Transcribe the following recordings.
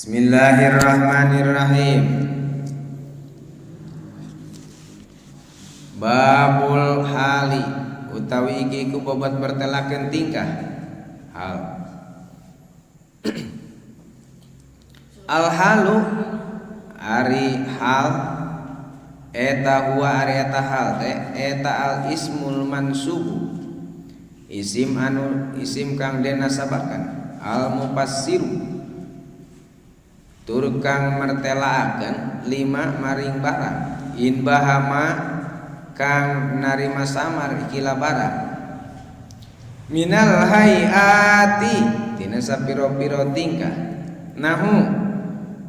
Bismillahirrahmanirrahim. Babul hali utawi iki ku bobat bertelakeun tingkah hal. Al halu ari hal eta huwa ari eta hal teh eta al ismul mansubu isim kang den nasabakan al mufassiru tur kang mertelaakeun lima maring barang in bahama kang narima samar ikila barang minal hayati tina sapiro-piro tingkah nahu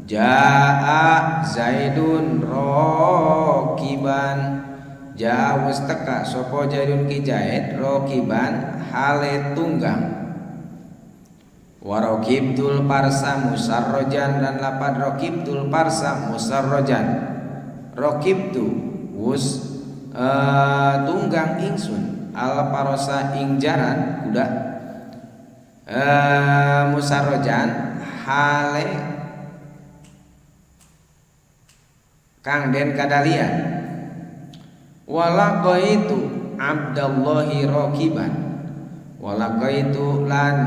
jaa zaidun rokiban jaa wis teka sapa zaidun ki zaid rokiban hale tunggang warokibtul parsa musarrojan dan lapad rokibtul parsa musarrojan rokibtu wus tunggang ingsun al parosa ing jaran kuda musarrojan hale kang den kadalian walaqaitu abdallahi rokiban walaqaitu lan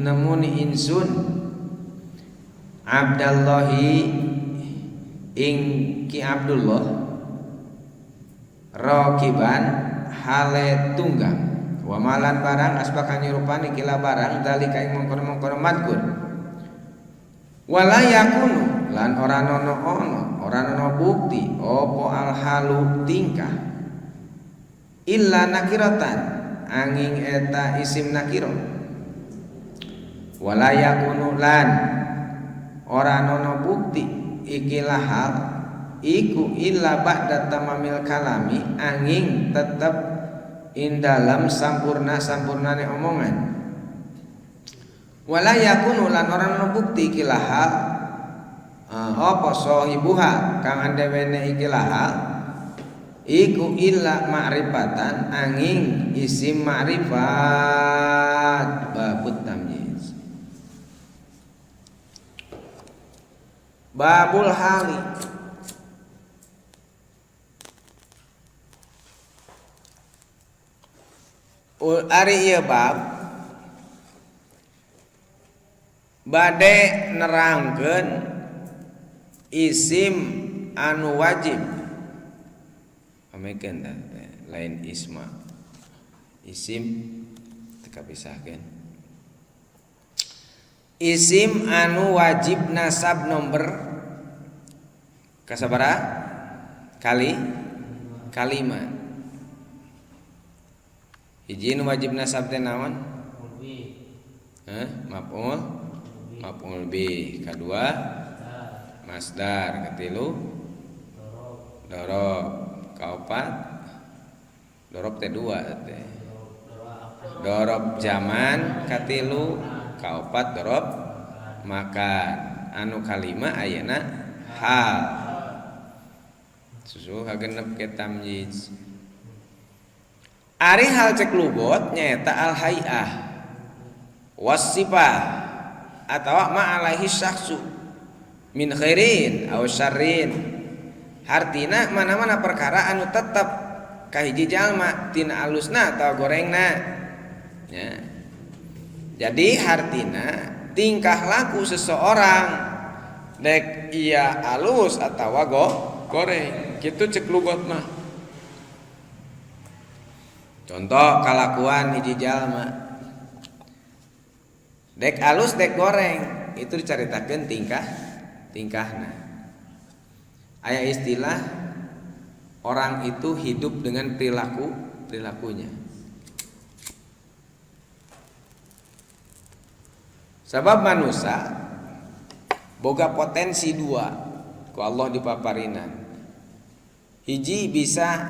nemuni insun abdallahi ing ki Abdullah rokiban hale tunggang wa malan barang asbakan nyurupani kila barang dalika ing mongkon-mongkon madkur wala yakunu lan ora nono bukti opo al halu tingkah illa nakiratan angin eta isim nakiro wala yakunu lan ora nono bukti ikilah hal iku illa ba'da tamamil kalami angin tetep in dalam sampurnane omongan wala yakunu lan ora nono bukti ikilah hal apa sahibuha kang andewene ikilah hal iku illa ma'rifatan angin isim ma'rifat babut tamyiz. Babul hali ari ieu bab bade nerangkeun isim anu wajib pamekeun lain isma isim teka pisahkeun isim anu wajib nasab nomor kasabara kalima hiji nu wajib nasab teh naon maf'ul bih kadua masdar katilu dorob kaopat dorob teh dua teh dorob zaman katilu kaopat dorob makan anu kalima ayeuna hal susu hagenep ke tamyiz ari hal cek lubot nyaeta al hayah wasifah atawa ma alaihi syakhsu min khairin aw syarrin hartina mana-mana perkara anu tetep kahiji jalma tina alusna atau gorengna ya. Jadi hartina tingkah laku seseorang dek ia alus atau goreng kitu cek lugot mah contoh kalakuan hiji jalma dek alus dek goreng itu dicaritakeun tingkahna aya istilah orang itu hidup dengan perilakunya sabab manusia boga potensi dua ku Allah dipaparinan hiji bisa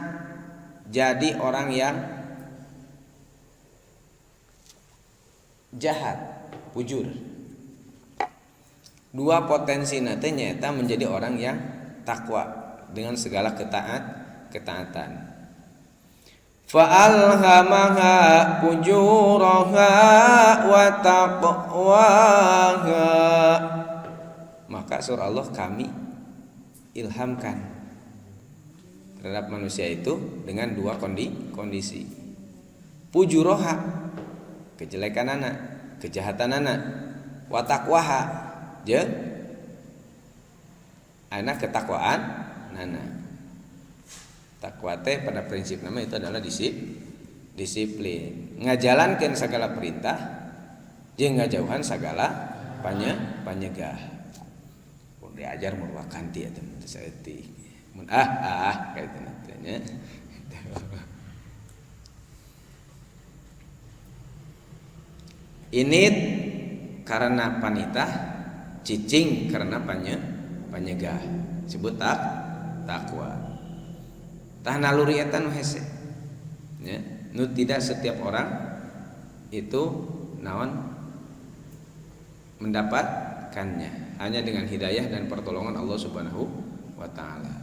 jadi orang yang jahat bujur dua potensi teh nyata menjadi orang yang takwa dengan segala ketaatan Fa'alhamaha fujuraha wa taqwaha. Maka surah Allah kami ilhamkan terhadap manusia itu dengan dua kondisi. Fujuroha, kejelekan anak, kejahatan anak, wa taqwaha, jeung anak ketakwaan nana. Takwa teh pada prinsip nama itu adalah disiplin, ngajalankeun sagala perintah jeung ngajauhan sagala panyegah. Pun diajar murwa kanti eta teh saeutik. Mun kayak itu nya. Ini karena panitah, cicing karena panyegah. Sebut takwa. Tah naluri eta nu hese. Ya, nu tidak setiap orang itu naon mendapatkannya, hanya dengan hidayah dan pertolongan Allah Subhanahu wa taala.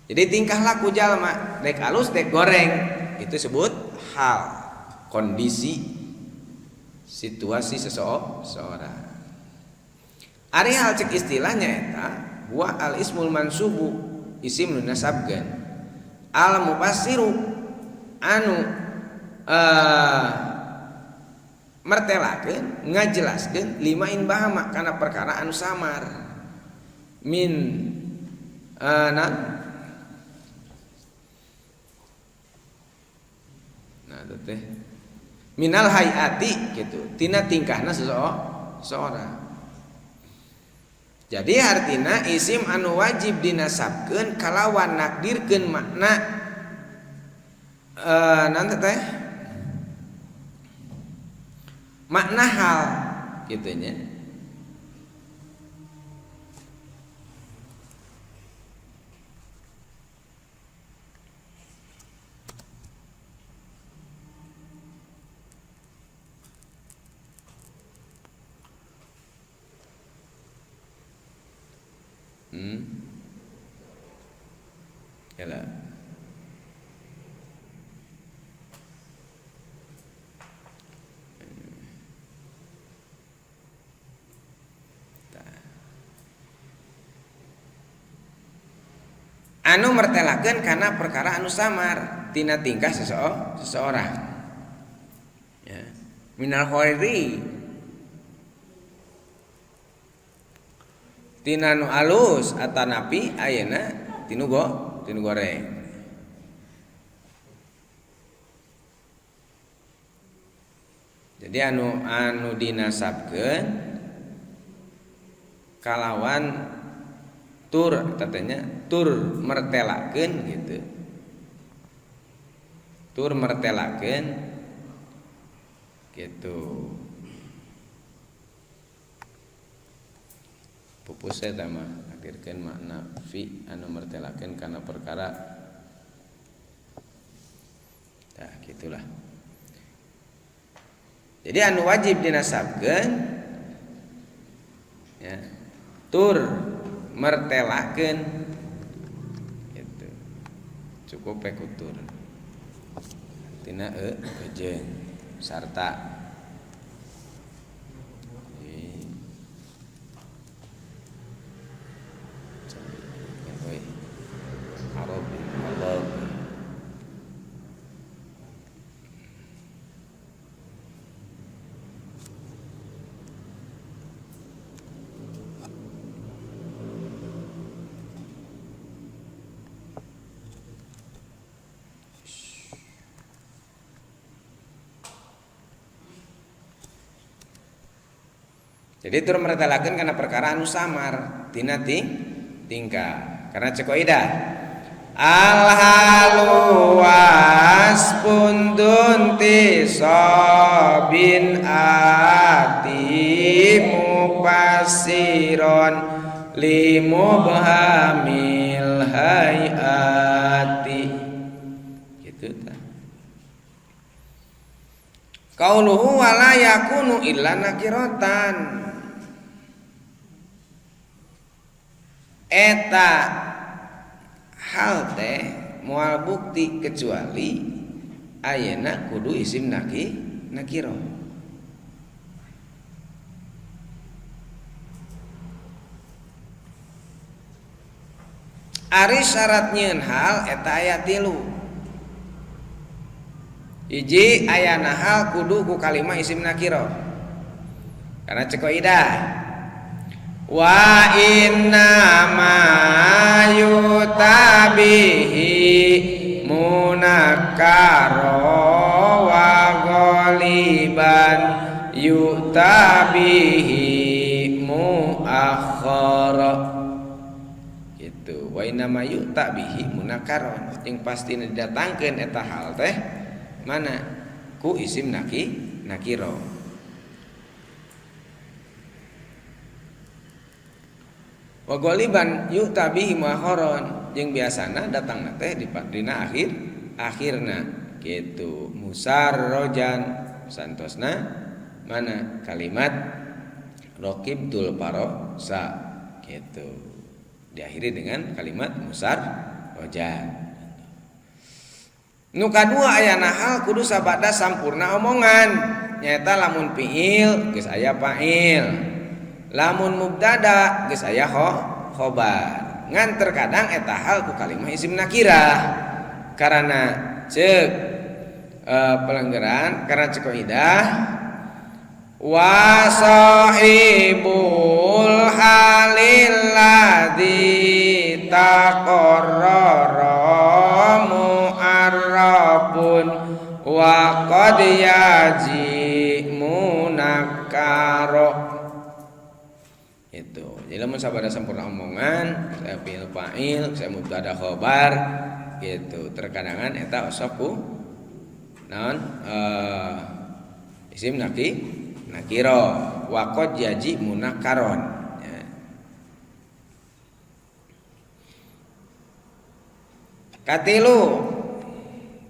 Jadi tingkah laku jalma dek alus dek goreng itu sebut hal, kondisi, situasi seseorang. Ari hal cek istilahnya eta wa al ismul mansubu isim nu nasabkeun. Al mufassiru anu mertelakeun ngajelaskeun lima in bahama kana perkara anu samar min nah teh minal hayati gitu tina tingkahna seseorang. Jadi artina isim anu wajib dinasabkeun kalawan nakdirkeun makna nanti teh makna hal gitu nya. Yalah. Anu mertelakeun karena perkara anu samar tina tingkah seseorang. Ya. Minal khairi tina nu alus atanapi ayeuna tinu goreng. Jadi anu dinasabkeun kalawan tur katanya tur mertelakeun gitu. Tur mertelakeun gitu. Pupusnya tama akhirkan makna fi anu mertelakeun kana perkara. Nah, gitulah. Jadi anu wajib dinasabkeun ya, tur mertelakeun gitu. Cukup pekutur. Tina jeung sarta jadi tur mertelakeun kana perkara anu samar tina tingkah. Karena cek kaidah al halu waspun dunti sabin ati mufasiron limubhamil hayati gitu ta. Qauluhu wala yakunu illa nakiratan. Eta hal teh moal bukti kecuali ayeuna kudu isim nakiro. Ari syarat nyieun hal eta aya 3. Hiji ayana hal kudu ku kalimah isim nakiro. Karena cek kaidah wa inna ma yutabihi munakkaro wa ghaliban yutabihi muakhkhara gitu. Wa inna ma yutabihi munakkaron yang pasti didatangkeun eta hal teh mana ku isim nakiro. Wa ghaliban yutabihi muakhkharon jeung biasana datangna teh dina akhirna gitu. Musarrojan santosna mana kalimat raqibtul parosa gitu. Diakhiri dengan kalimat musarrojan. Nu kadua ayana hal kudu sabada sampurna omongan. Nyaeta lamun fiil geus aya fa'il. Lamun mubtada geus aya khobar. Ngan terkadang eta hal ku kalimah isim nakirah. Karena ceuk pelanggaran karena cek kaidah wa sahibul halil ladzi taqarrara mu'arrabun wa qad yaji munakkaro. Itu. Jadi lamun sabada sampurna omongan, saya fi'il fa'il, saya mubtada khobar gitu. Terkadangan eta osoku naon isim nakiro wa qad yaji munakkaron ya. Katilu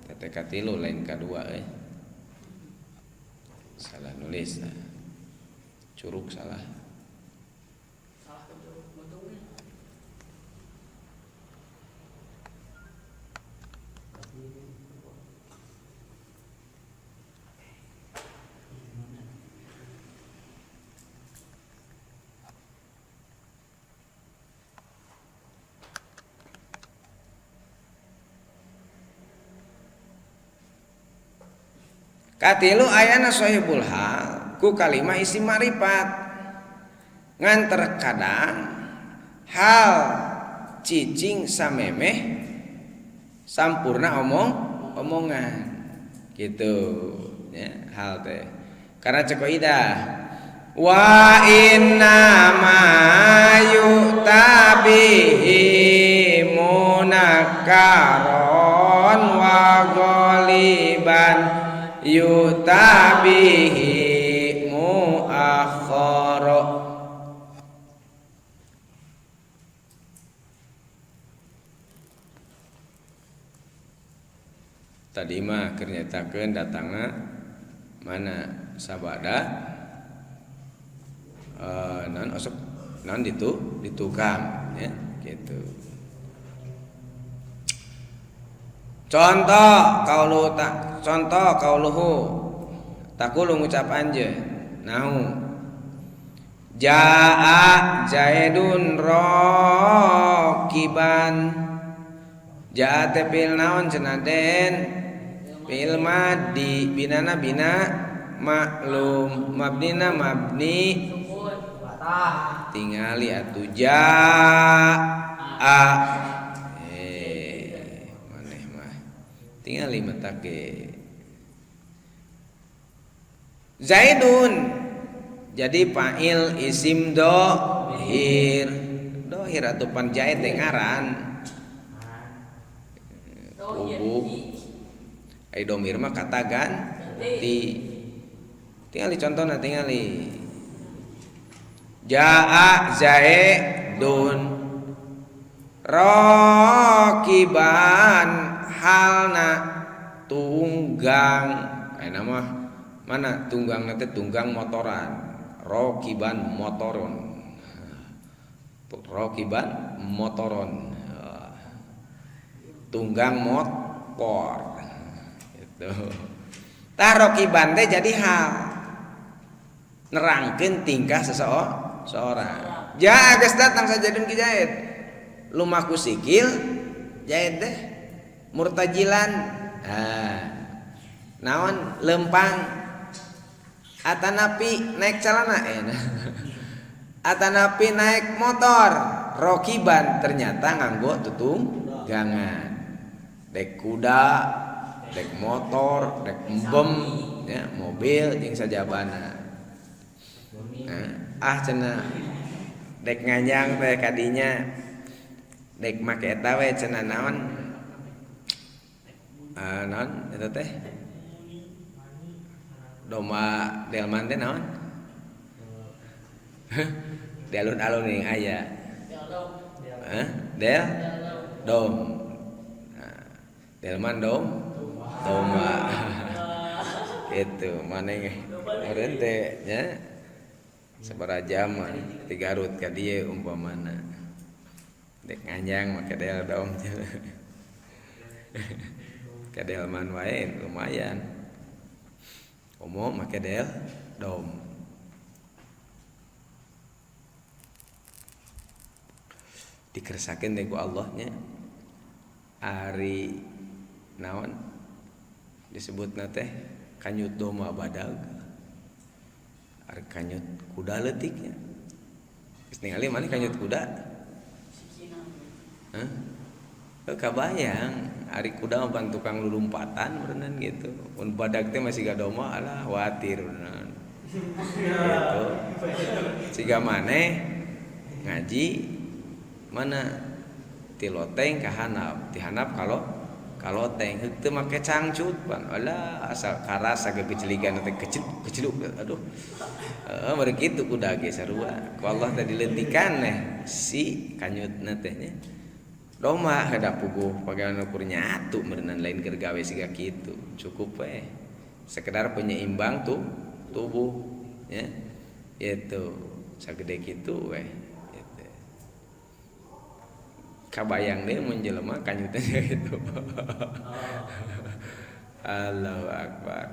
tete katilu lain kadua salah nulis curug salah. Katilu ayana sahibul hal ku kalimah isim ma'rifat. Ngan terkadang hal cicing samemeh sampurna omongan gitu ya hal teh. Karena cek kaidah wa inna ma yutabihi munakkaron wa ghaliban yutabihi muakhkhara. Tadi mah keur nyatakeun datangna mana sabada naon osok naon ditukang ya gitu. Contoh kauluhu takulu ngucap anjeun nahu jaa zaidun raqiban. Jaa teh fil naon cenah den fil maddi binana bina maklum mabnina mabni tingali atuh jaa tinggal lima take Zaidun jadi fa'il isim dohir atau panjait ngaran hubub ai domir mah kata ganti tinggal contohna tinggal jaa zaidun raqiban halna tunggang mah mana tunggang nanti tunggang motoran raqiban motoron tunggang motor gitu. Tah rokiban teh jadi hal nerangkeun tingkah seseorang. Ja geus datang Sajadun Ki Zaid. Lumaku sikil Zaid teh murtajilan. Naon lempang atanapi naik calana atanapi naik motor rokiban ternyata nganggo tutunggangan dek kuda dek motor dek embem ya mobil jeung sajabana cenah dek nganyang teh kadinya dek make eta we cenah naon naon eta teh doma delman teh naon di alun-alun yang aya del dom delman doma gitu maneh meureun teh nya sabaraha jam ti Garut ka dieu umpamana dek nganyang make del dom ka delman wae lumayan umum make del dom. Dikeresakeun deui ku Allah nya ari naon disebutna teh kanyut doma badag ari kanyut kuda leutik nya geus ningali maneh kanyut kuda kabayang ari kuda mah tukang lulumpatan berenang gitu mun badag teh masih gadoma alah watir berenang gitu siga maneh ngaji mana ti loteng ka hanap ti hanap kalau loteng teu make cangcut pan alah asal karas saged keciligan teh kecil aduh bari kitu kuda ge sarua ku Allah teh dileuntikan si kanyutna teh nya doma hadap puguh pagawean ukur nyatu meureunna lain keur gawe siga kitu cukup we sekedar penyeimbang tubuh ya itu sagede kitu we kabayang deh mun jelema kanyutnya gitu. Allahu Akbar.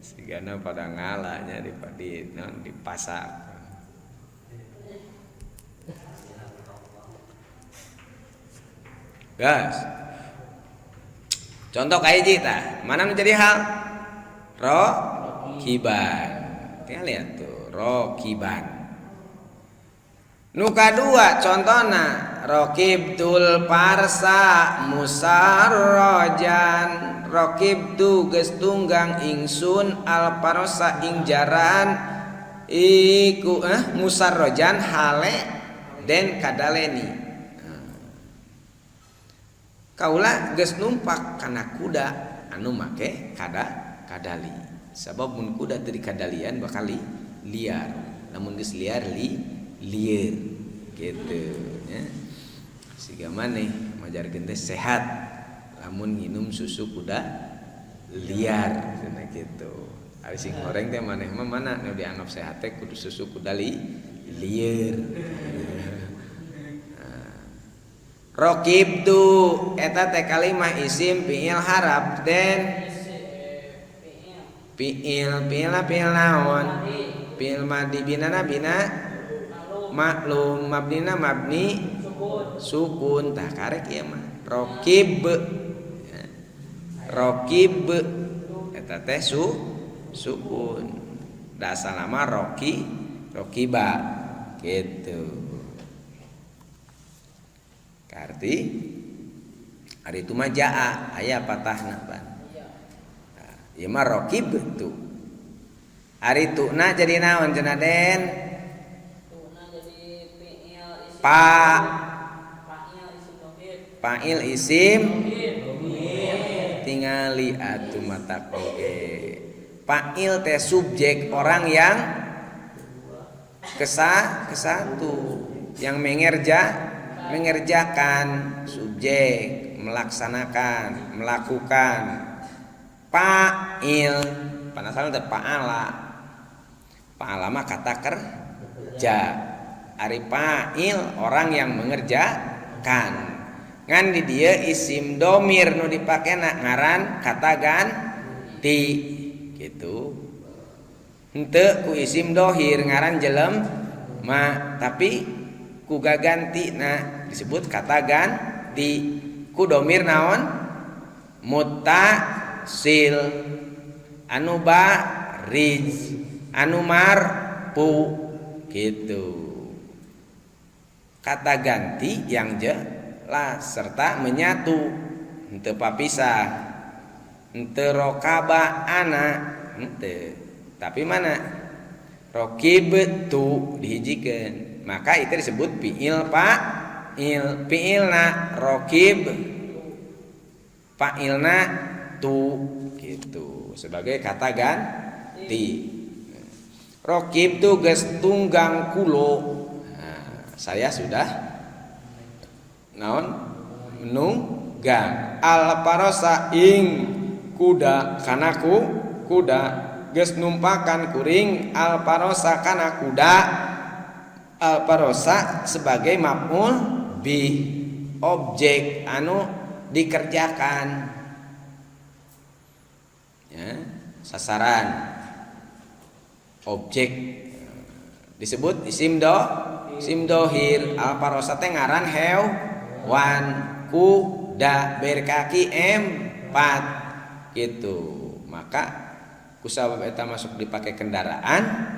Sigana pada ngalanya di pasar. Gas. Contoh kayak tah, mana menjadi hal? Rokiban. Tinggal lihat tuh, rokiban. Nu kadua contohna Rokibtul parsa musarrojan Rokibtu geus tunggang ingsun al parsa ing jaran iku musarrojan hale den kadaleni kaula geus numpak kana kuda anu make kadali sabab mun kuda teu dikadalian bakal liar namun geus liar lieur gitu ya siga maneh majarkeun teh sehat lamun nginum susu kuda liar cenah kitu ari sing goreng teh maneh mah mana nu dianggap sehat teh kudu susu kuda lieur Rokibtu eta teh kalimah isim fiil harap den fiil naon fiil madi binana bina maklum mabnina mabni sukun tah karek ieu mah rokib eta teh sukun da asal nama rokiba gitu arti ari itu mah jaa aya patahna pan ieu mah rokib tu ari tuna jadi naon cenah Den Fa'il isim tingali atuh mata oge. Fa'il teh subjek orang yang kesatu yang mengerjakan subjek melaksanakan melakukan fa'il panasaran teh fa'ala mah kata kerja ari fa'il orang yang mengerjakan ngan di dieu isim domir nu dipakena ngaran kata ganti gitu. Henteu ku isim dohir ngaran jelema, tapi ku gagantina disebut kata ganti. Ku domir naon? Muttasil, anu bariz, anu marfu gitu. Kata ganti yang jelas serta menyatu, henteu papisah, henteu rokaba ana, henteu. Tapi mana rokibtu dihijikeun, maka itu disebut fiil fa'il. Fiilna rokib, fa'ilna tu gitu sebagai kata ganti. Rokib tu geus tunggang kulo. Nah, saya sudah naon menunggang. Al parosa ing kuda kana kuda geus numpakan kuring al parosa kana kuda. Al parosa sebagai maf'ul bih, objek anu dikerjakan ya, sasaran objek disebut isim dohir. Al parosa teh ngaran hewan, kuda berkaki empat gitu. Maka kusabab eta masuk dipakai kendaraan,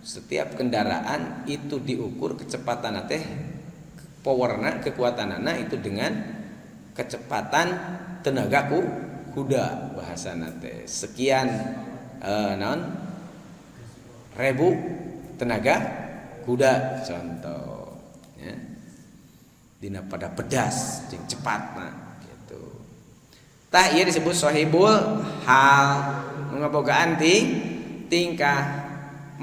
setiap kendaraan itu diukur kecepatan teh powerna, kekuatanana itu dengan kecepatan tenaga kuda bahasana teh sekian ribu tenaga kuda contoh ya. Dina pada pedas jeung cepatna gitu. Tah ieu disebut sahibul hal, ngabogaan tingkah.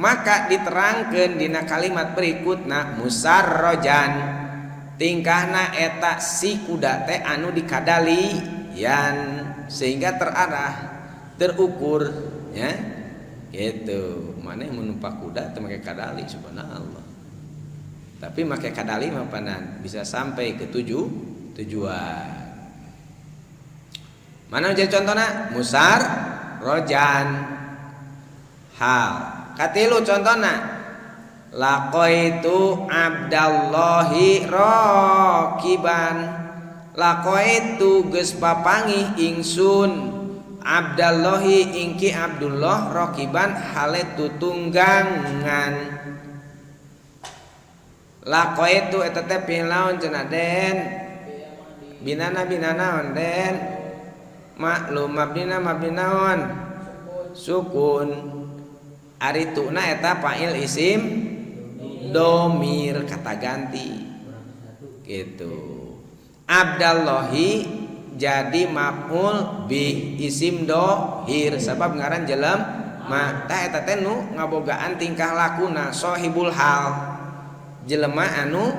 Maka diterangkeun dina kalimat berikutna musarrojan, tingkahna eta si kuda teh anu dikadalian sehingga terarah, terukur ya gitu. Maneh menumpak kuda teu make kadali subhanallah, tapi make kadali mah panan bisa sampai ke tujuan. Mana jadi contohna musar rojan hal. Katilu contohna laqaitu abdallahi raqiban. Laqaitu geus papangih ingsun abdallahi ingki Abdullah raqiban hale tutunggangan. Laqaitu eta teh pilaun cenah den, binana on den, maklum mabdina naon sukun. Arituna eta fa'il isim domir kata ganti gitu. Abdallahi jadi maf'ul bi isim dohir sabab ngaran jelema. Tah eta teh nu ngabogaan tingkah lakuna sahibul hal, jelema anu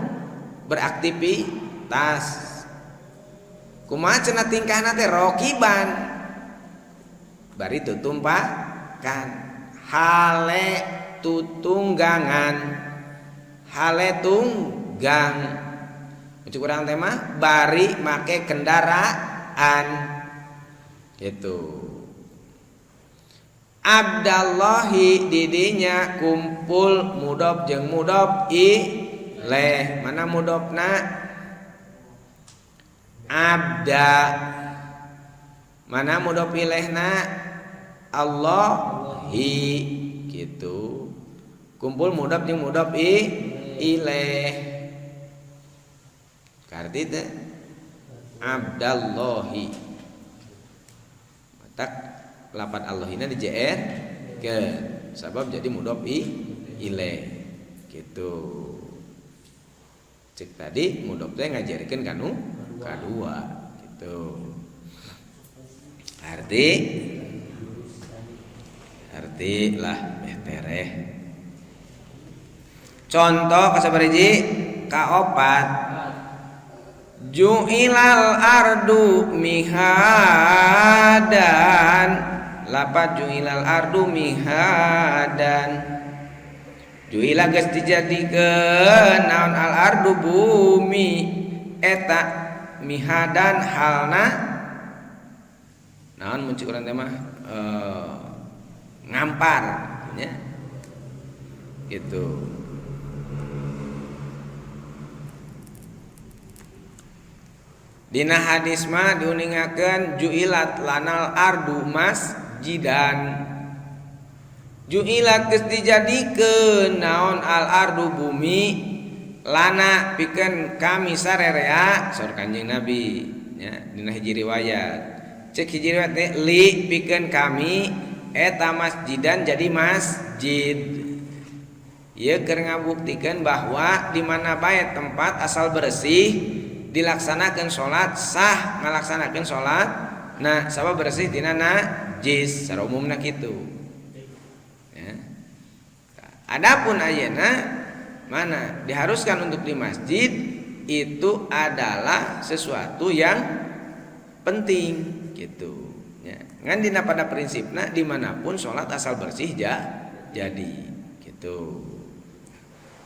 beraktivitas. Kumaha cenah tingkahna teh rokiban, bari tutumpakan. Hale tutunggangan, hale tunggang. Ucuk urang teh mah bari make kendaraan gitu. Abdallahi didinya kumpul mudhof jeung mudhof ilaih. Mana mudhofna? Abda. Mana mudhof ilaihna? Allahi gitu. Kumpul mudhaf jeung mudhaf ilaih. Karti teh Abdallahi. Matak lapan Allahina di JR ke sabab jadi mudhaf ilaih gitu. Cek tadi mudhaf teh ngajarikeun kanu kadua gitu. Arti lah tereh. Contoh kasabariji kaopat ju'ilal ardu mihadan. Lapat ju'ilal ardu mihadan. Ju'ila geus dijadikeun naon al ardu bumi eta mihadan halna naon muncul urang teh mah ngampar nya gitu. Dina hadis mah diuningakeun ju'ilat lanal ardu masjidan. Ju'ilat geus dijadikeun naon al ardu bumi lana pikeun kami sarerea saur Kanjeng Nabi nya dina hiji riwayat. Cek hiji riwayat teh li pikeun kami eta masjidan jadi masjid. Ieu keur ngabuktikeun bahwa di mana bae tempat asal bersih dilaksanakan sholat sah ngalaksanakan sholat nah sabab bersih tina najis secara umumna kitu ya. Adapun ayeuna mana diharuskan untuk di masjid itu adalah sesuatu yang penting gitu ya. Ngan dina pada prinsipna dimanapun sholat asal bersih jadi gitu.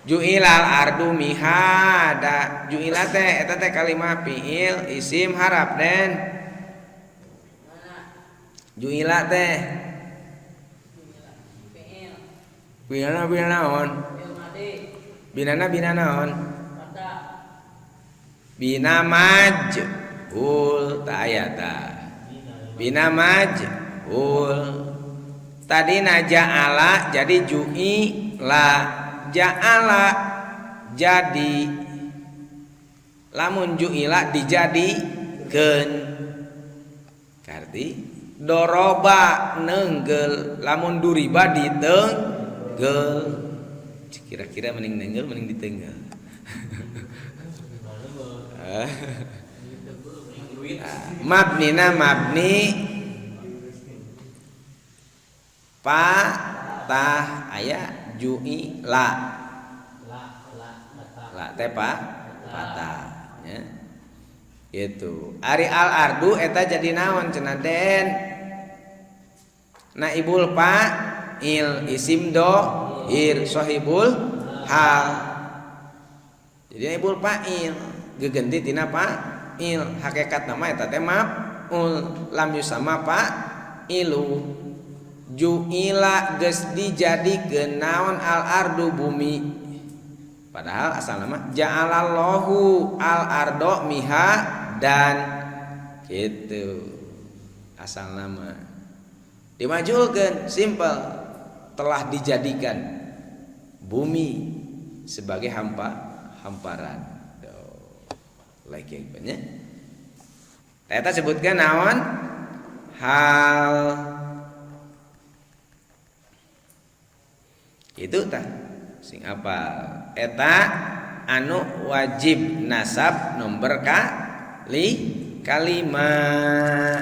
Ju'ilal ardu mihada. Ju'ila teh eta teh kalimah fiil isim harap den. Ju'ila teh fiilna fiil naon? Binana naon? Bina majhul ta aya ta. Bina majhul. Tadi naja'ala jadi ju'ila. Ja'ala jadi lamun ju'ila dijadikeun arti doroba neunggel lamun duriba diteunggel kira-kira mending neunggel mending diteunggel mabnina mabni patah aya ju'i la teh patah ya. Gitu. Ari al ardu eta jadi naon cenah den? Naibul fa'il isim dhohir sahibul hal. Jadi naibul fa'il gegendi tina fa'il hakikat nama eta teh maf'ul lam yusamma fa'ilu. Ju'ila geus dijadikeun naon al ardu bumi padahal asal nama ja'alallahu al ardo miha dan gitu asal nama dimajulkeun simple telah dijadikan bumi sebagai hamparan like yang banyak eta sebutkan naon hal itu tah sing apal eta anu wajib nasab nomor kali kalimah